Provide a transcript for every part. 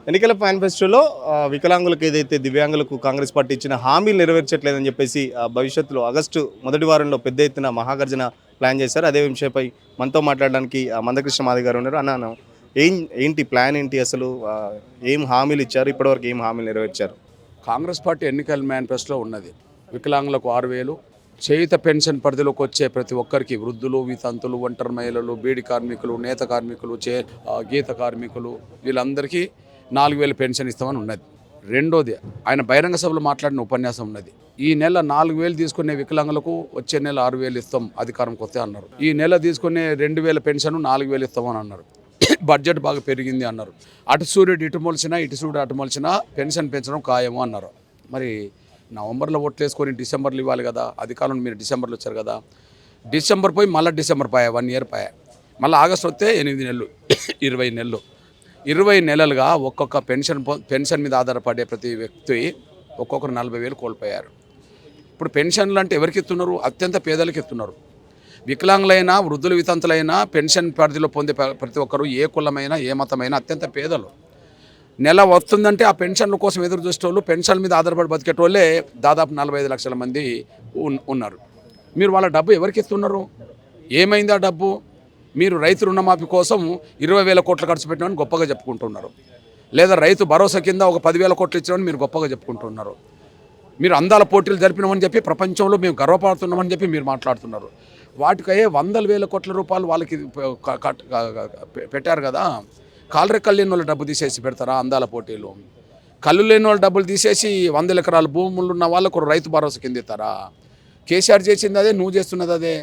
ఎన్నికల మేనిఫెస్టోలో వికలాంగులకు ఏదైతే దివ్యాంగులకు కాంగ్రెస్ పార్టీ ఇచ్చిన హామీలు నెరవేర్చట్లేదని చెప్పేసి భవిష్యత్తులో ఆగస్టు మొదటి వారంలో పెద్ద ఎత్తున మహాగర్జన ప్లాన్ చేశారు. అదే విషయంపై మనతో మాట్లాడడానికి మందకృష్ణ మాదిగ గారు ఉన్నారు. అన్న ఏంటి ప్లాన్ ఏంటి అసలు? ఏం హామీలు ఇచ్చారు? ఇప్పటివరకు ఏం హామీలు నెరవేర్చారు? కాంగ్రెస్ పార్టీ ఎన్నికల మేనిఫెస్టోలో ఉన్నది వికలాంగులకు 6,000, చేయుత పెన్షన్ పరిధిలోకి వచ్చే ప్రతి ఒక్కరికి వృద్ధులు, వితంతులు, ఒంటరి మహిళలు, బీడి కార్మికులు, నేత కార్మికులు, గీత కార్మికులు వీళ్ళందరికీ 4,000 పెన్షన్ ఇస్తామని ఉన్నది. రెండోది ఆయన బహిరంగ సభలో మాట్లాడిన ఉపన్యాసం ఉన్నది. ఈ నెల 4,000 తీసుకునే వికలాంగులకు వచ్చే నెల 6,000 ఇస్తాం అధికారంకి వస్తే అన్నారు. ఈ నెల తీసుకునే 2,000 పెన్షన్ 4,000 ఇస్తామని అన్నారు. బడ్జెట్ బాగా పెరిగింది అన్నారు. అటు సూర్యుడు ఇటు మొలిచినా ఇటు సూర్యుడు అటు మొలిచినా పెన్షన్ పెంచడం ఖాయము అన్నారు. మరి నవంబర్లో ఓట్లు వేసుకొని డిసెంబర్లో ఇవ్వాలి కదా, అధికారం మీరు డిసెంబర్లో వచ్చారు కదా. డిసెంబర్ పోయి మళ్ళీ డిసెంబర్ పోయా 1 ఇయర్ పోయా, మళ్ళీ ఆగస్టు వస్తే 8 నెలలు 20 నెలలు 20 నెలలుగా ఒక్కొక్క పెన్షన్ మీద ఆధారపడే ప్రతి వ్యక్తి ఒక్కొక్కరు 40,000 కోల్పోయారు. ఇప్పుడు పెన్షన్లు అంటే ఎవరికి ఇస్తున్నారు? అత్యంత పేదలకు ఇస్తున్నారు. వికలాంగులైనా వృద్ధుల వితంతులైనా పెన్షన్ పరిధిలో పొందే ప్రతి ఒక్కరు ఏ కులమైనా ఏ మతమైనా అత్యంత పేదలు. నెల వస్తుందంటే ఆ పెన్షన్ల కోసం ఎదురు చూసేటోళ్ళు, పెన్షన్ మీద ఆధారపడి బతికేటోళ్ళే దాదాపు 45 లక్షల మంది ఉన్నారు. మీరు వాళ్ళ డబ్బు ఎవరికి ఇస్తున్నారు? ఏమైంది ఆ డబ్బు? మీరు రైతు రుణమాఫీ కోసం 20,000 కోట్లు ఖర్చు పెట్టినామని గొప్పగా చెప్పుకుంటున్నారు. లేదా రైతు భరోసా కింద ఒక 10,000 కోట్లు ఇచ్చినామని మీరు గొప్పగా చెప్పుకుంటున్నారు. మీరు అందాల పోటీలు జరిపినామని చెప్పి ప్రపంచంలో మేము గర్వపడుతున్నామని చెప్పి మీరు మాట్లాడుతున్నారు. వాటికయ్యే 100,000 కోట్ల రూపాయలు వాళ్ళకి పెట్టారు కదా. కాలరెక్కలు లేని వాళ్ళు డబ్బు తీసేసి పెడతారా అందాల పోటీలు? కళ్ళు లేని వాళ్ళు డబ్బులు తీసేసి 100 ఎకరాల భూములు ఉన్న వాళ్ళకు రైతు భరోసా కింద ఇస్తారా? కేసీఆర్ చేసింది అదే, నువ్వు చేస్తున్నది అదే.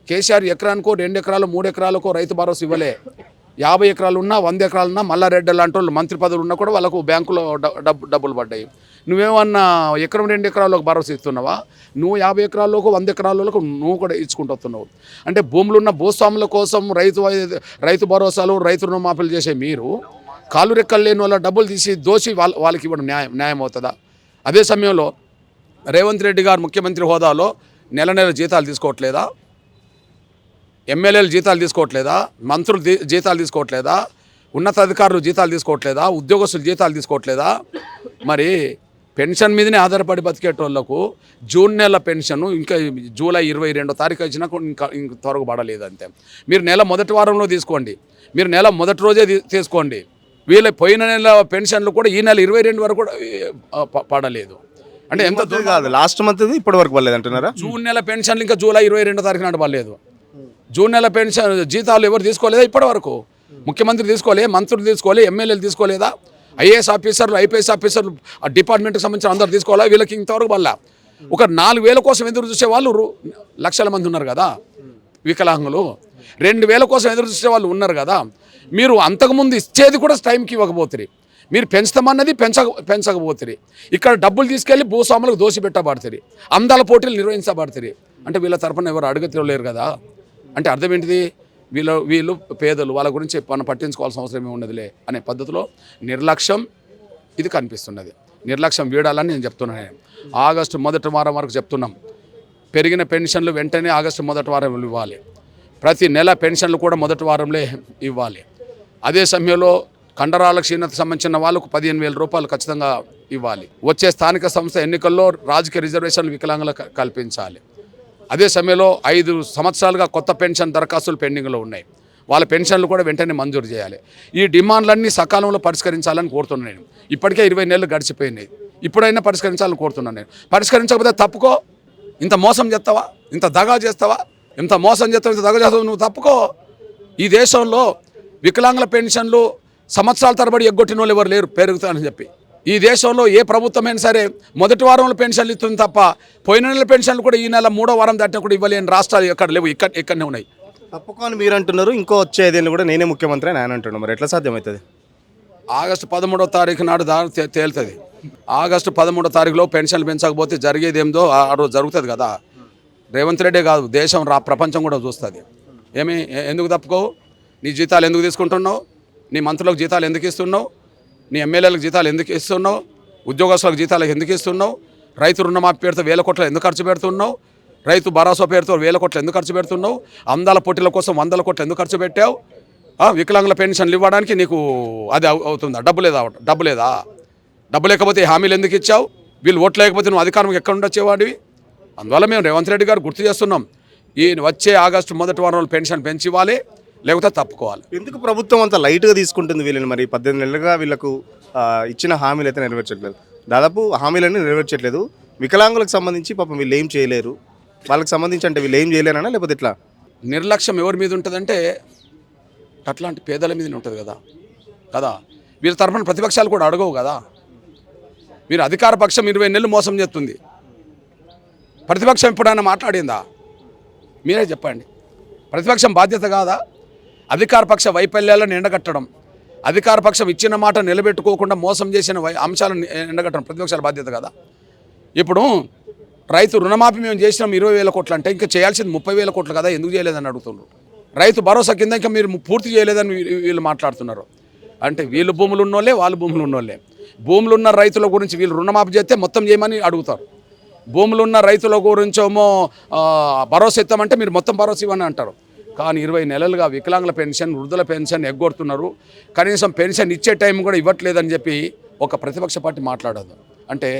కేసీఆర్ ఎకరానికో 2 ఎకరాలు 3 ఎకరాలకో రైతు భరోసా ఇవ్వలే. 50 ఎకరాలు ఉన్నా 100 ఎకరాలు ఉన్నా మల్లారెడ్డి లాంటి వాళ్ళు మంత్రి పదవులు ఉన్నా కూడా వాళ్ళకు బ్యాంకులో డబ్బులు పడ్డాయి. నువ్వేమన్నా ఎకరం 2 ఎకరాలకు భరోసా ఇస్తున్నావా? నువ్వు 50 ఎకరాలకు 100 ఎకరాలకు నువ్వు కూడా ఇచ్చుకుంటూ వస్తున్నావు. అంటే భూములున్న భూస్వాముల కోసం రైతు భరోసాలు, రైతు రుణమాఫీలు చేసే మీరు కాలు రెక్కలు లేని వాళ్ళ డబ్బులు తీసి దోసి వాళ్ళకి ఇవ్వడం న్యాయం అవుతుందా? అదే సమయంలో రేవంత్ రెడ్డి గారు ముఖ్యమంత్రి హోదాలో నెల జీతాలు తీసుకోవట్లేదా? ఎమ్మెల్యేలు జీతాలు తీసుకోవట్లేదా? మంత్రులు జీతాలు తీసుకోవట్లేదా? ఉన్నతాధికారులు జీతాలు తీసుకోవట్లేదా? ఉద్యోగస్తులు జీతాలు తీసుకోవట్లేదా? మరి పెన్షన్ మీదనే ఆధారపడి బతికేటోళ్లకు జూన్ నెల పెన్షన్ ఇంకా జూలై 22వ తారీఖు వచ్చినా ఇంకా త్వరగా పడలేదు. అంతే. మీరు నెల మొదటి వారంలో తీసుకోండి, మీరు నెల మొదటి రోజే తీసుకోండి. వీళ్ళ పోయిన నెల పెన్షన్లు కూడా ఈ నెల 22 వరకు కూడా పడలేదు. అంటే ఎంత కాదు, లాస్ట్ మంత్ ఇప్పటి వరకు పడలేదు అంటున్నారా? జూన్ నెల పెన్షన్లు ఇంకా జూలై 22వ తారీఖు నాడు పడలేదు. జూన్ నెల పెన్షన్ జీతాలు ఎవరు తీసుకోలేదా ఇప్పటి వరకు? ముఖ్యమంత్రి తీసుకోలే, మంత్రులు తీసుకోలే, ఎమ్మెల్యేలు తీసుకోలేదా? ఐఏఎస్ ఆఫీసర్లు, ఐపీఎస్ ఆఫీసర్లు, ఆ డిపార్ట్మెంట్కి సంబంధించిన అందరు తీసుకోవాలా? వీళ్ళకి ఇంతవరకు వల్ల ఒక 4,000 కోసం ఎదురు చూసే వాళ్ళు లక్షల మంది ఉన్నారు కదా. వికలాంగులు 2,000 కోసం ఎదురు చూసే వాళ్ళు ఉన్నారు కదా. మీరు అంతకుముందు ఇచ్చేది కూడా టైంకి ఇవ్వకపోతుంది. మీరు పెంచుతామన్నది పెంచకపోతుంది. ఇక్కడ డబ్బులు తీసుకెళ్ళి భూస్వాములకు దోసి పెట్టబడుతుంది, అందాల పోటీలు నిర్వహించబడుతుంది. అంటే వీళ్ళ తరఫున ఎవరు అడుగుతలేరు కదా. అంటే అర్థం ఏంటిది? వీళ్ళు పేదలు, వాళ్ళ గురించి మనం పట్టించుకోవాల్సిన అవసరం ఏమున్నదిలే అనే పద్ధతిలో నిర్లక్ష్యం ఇది కనిపిస్తున్నది. నిర్లక్ష్యం వీడాలని నేను చెప్తున్నాను. ఆగస్టు మొదటి వారం వరకు చెప్తున్నాం. పెరిగిన పెన్షన్లు వెంటనే ఆగస్టు మొదటి వారం ఇవ్వాలి. ప్రతి నెల పెన్షన్లు కూడా మొదటి వారంలో ఇవ్వాలి. అదే సమయంలో కండరాల క్షీణత సంబంధించిన వాళ్ళకు 15,000 రూపాయలు ఖచ్చితంగా ఇవ్వాలి. వచ్చే స్థానిక సంస్థ ఎన్నికల్లో రాజకీయ రిజర్వేషన్లు వికలాంగులకు కల్పించాలి. అదే సమయంలో 5 సంవత్సరాలుగా కొత్త పెన్షన్ దరఖాస్తులు పెండింగ్లో ఉన్నాయి. వాళ్ళ పెన్షన్లు కూడా వెంటనే మంజూరు చేయాలి. ఈ డిమాండ్లన్నీ సకాలంలో పరిష్కరించాలని కోరుతున్నాను నేను. ఇప్పటికే 20 నెలలు గడిచిపోయినాయి. ఇప్పుడైనా పరిష్కరించాలని కోరుతున్నాను నేను. పరిష్కరించకపోతే తప్పుకో. ఇంత మోసం చేస్తావా? ఇంత దగా చేస్తావా? ఇంత మోసం చేస్తావు, ఇంత దగా చేస్తావు, నువ్వు తప్పుకో. ఈ దేశంలో వికలాంగుల పెన్షన్లు సంవత్సరాల తరబడి ఎగ్గొట్టిన వాళ్ళు ఎవరు లేరు పెరుగుతానని చెప్పి. ఈ దేశంలో ఏ ప్రభుత్వమైనా సరే మొదటి వారంలో పెన్షన్లు ఇస్తుంది తప్ప పోయిన నెల పెన్షన్లు కూడా ఈ నెల 3వ వారం దాటినా కూడా ఇవ్వలేని రాష్ట్రాలు ఎక్కడ లేవు. ఇక్కడనే ఉన్నాయి. తప్పుకొని మీరు అంటున్నారు, ఇంకో వచ్చే 5 కూడా నేనే ముఖ్యమంత్రి అని ఆయన అంటున్నారు. మరి ఎట్లా సాధ్యమవుతుంది? ఆగస్టు 13వ తారీఖు నాడు తేలుతుంది. ఆగస్టు 13వ తారీఖులో పెన్షన్లు పెంచకపోతే జరిగేది ఏమిదో ఆ రోజు జరుగుతుంది కదా. రేవంత్ రెడ్డే కాదు, దేశం ప్రపంచం కూడా చూస్తుంది. ఎందుకు తప్పుకోవు? నీ జీతాలు ఎందుకు తీసుకుంటున్నావు? నీ మంత్రులకు జీతాలు ఎందుకు ఇస్తున్నావు? నీ ఎమ్మెల్యేలకు జీతాలు ఎందుకు ఇస్తున్నావు? ఉద్యోగస్తులకు జీతాలు ఎందుకు ఇస్తున్నావు? రైతు రుణమాఫీ పేరుతో 1,000 కోట్లు ఎందుకు ఖర్చు పెడుతున్నావు? రైతు భరోసా పేరుతో 1,000 కోట్లు ఎందుకు ఖర్చు పెడుతున్నావు? అందాల పోటీల కోసం 100 కోట్లు ఎందుకు ఖర్చు పెట్టావు? వికలాంగుల పెన్షన్లు ఇవ్వడానికి నీకు అది అవుతుందా? డబ్బు లేదా? డబ్బు లేకపోతే ఈ హామీలు ఎందుకు ఇచ్చావు? వీళ్ళు ఓట్లు లేకపోతే నువ్వు అధికారం ఎక్కడ ఉండొచ్చేవాడివి? అందువల్ల మేము రేవంత్ రెడ్డి గారు గుర్తు చేస్తున్నాం, ఈ వచ్చే ఆగస్టు మొదటి వారంలో పెన్షన్ పెంచి ఇవ్వాలి, లేకపోతే తప్పుకోవాలి. ఎందుకు ప్రభుత్వం అంత లైట్గా తీసుకుంటుంది వీళ్ళని? మరి 18 నెలలుగా వీళ్ళకు ఇచ్చిన హామీలు అయితే నెరవేర్చట్లేదు, దాదాపు హామీలన్నీ నెరవేర్చట్లేదు. వికలాంగులకు సంబంధించి పాపం వీళ్ళు ఏం చేయలేరు, వాళ్ళకి సంబంధించి అంటే వీళ్ళు ఏం చేయలేరనా లేకపోతే ఎట్లా? నిర్లక్ష్యం ఎవరి మీద ఉంటుందంటే అట్లాంటి పేదల మీద ఉంటుంది కదా. వీళ్ళ తరఫున ప్రతిపక్షాలు కూడా అడగవు కదా. మీరు అధికార పక్షం 20 నెలలు మోసం చేస్తుంది, ప్రతిపక్షం ఎప్పుడైనా మాట్లాడిందా? మీరే చెప్పండి. ప్రతిపక్షం బాధ్యత కాదా? అధికార పక్ష వైఫల్యాలను ఎండగట్టడం, అధికార పక్షం ఇచ్చిన మాట నిలబెట్టుకోకుండా మోసం చేసిన అంశాలను ఎండగట్టడం ప్రతిపక్షాల బాధ్యత కదా. ఇప్పుడు రైతు రుణమాఫీ మేము చేసినాం 20,000 కోట్లు అంటే ఇంకా చేయాల్సింది 30,000 కోట్లు కదా, ఎందుకు చేయలేదని అడుగుతున్నారు. రైతు భరోసా కింద ఇంకా మీరు పూర్తి చేయలేదని వీళ్ళు మాట్లాడుతున్నారు. అంటే వీళ్ళు భూములు ఉన్నోళ్ళే, వాళ్ళు భూములు ఉన్నోళ్ళే. భూములు ఉన్న రైతుల గురించి వీళ్ళు రుణమాఫీ చేస్తే మొత్తం చేయమని అడుగుతారు. భూములు ఉన్న రైతుల గురించేమో భరోసా ఇస్తామంటే మీరు మొత్తం భరోసా ఇవ్వని అంటారు. కానీ 20 నెలలుగా వికలాంగుల పెన్షన్, వృద్ధుల పెన్షన్ ఎగ్గొడుతున్నారు. కనీసం పెన్షన్ ఇచ్చే టైం కూడా ఇవ్వట్లేదని చెప్పి ఒక ప్రతిపక్ష పార్టీ మాట్లాడదు. అంటే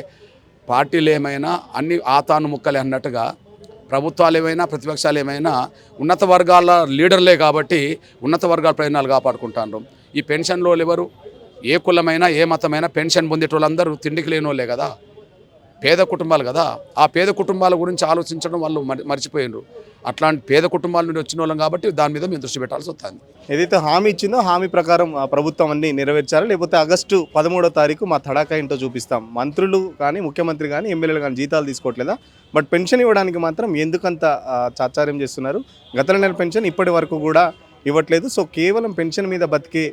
పార్టీలు ఏమైనా అన్ని ఆతాను ముక్కలే అన్నట్టుగా ప్రభుత్వాలు ఏమైనా ప్రతిపక్షాలు ఏమైనా ఉన్నత వర్గాల లీడర్లే కాబట్టి ఉన్నత వర్గాల ప్రయోజనాలు కాపాడుకుంటారు. ఈ పెన్షన్లో ఎవరు ఏ కులమైనా ఏ మతమైనా పెన్షన్ పొందేటోళ్ళందరూ తిండికి లేని వాళ్ళే కదా, పేద కుటుంబాలు కదా. ఆ పేద కుటుంబాల గురించి ఆలోచించడం వాళ్ళు మర్చిపోయినారు. అట్లాంటి పేద కుటుంబాల నుండి వచ్చిన వాళ్ళం కాబట్టి దాని మీద మేము దృష్టి పెట్టాల్సి వస్తుంది. ఏదైతే హామీ ఇచ్చిందో హామీ ప్రకారం ప్రభుత్వం అన్ని నెరవేర్చారా, లేకపోతే ఆగస్టు 13వ తారీఖు మా తడాకా ఏంటో చూపిస్తాం, మంత్రులు కానీ ముఖ్యమంత్రి కానీ ఎమ్మెల్యేలు కానీ జీతాలు తీసుకోవట్లేదా, బట్ పెన్షన్ ఇవ్వడానికి మాత్రం ఎందుకంత చాచార్యం చేస్తున్నారు? గత నెల పెన్షన్ ఇప్పటి వరకు కూడా ఇవ్వట్లేదు. సో కేవలం పెన్షన్ మీద బతికే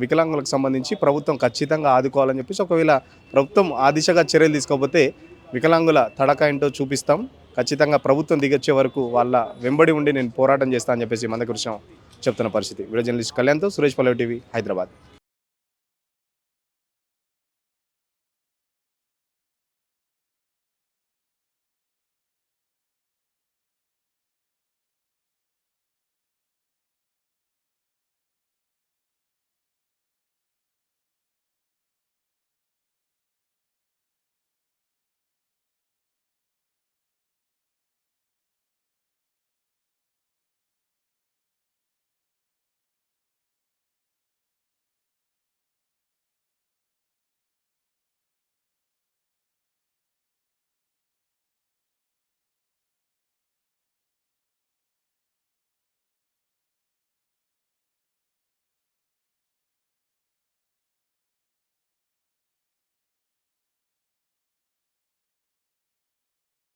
వికలాంగులకు సంబంధించి ప్రభుత్వం ఖచ్చితంగా ఆదుకోవాలని చెప్పేసి, ఒకవేళ ప్రభుత్వం ఆ దిశగా చర్యలు తీసుకోకపోతే వికలాంగుల తడక ఏంటో చూపిస్తాం, ఖచ్చితంగా ప్రభుత్వం దిగొచ్చే వరకు వాళ్ళ వెంబడి ఉండి నేను పోరాటం చేస్తానని చెప్పేసి మందకృష్ణ చెప్తున్న పరిస్థితి. వీడియో జర్నలిస్ట్ కళ్యాణ్తో సురేష్ పల్లవి టీవీ, హైదరాబాద్.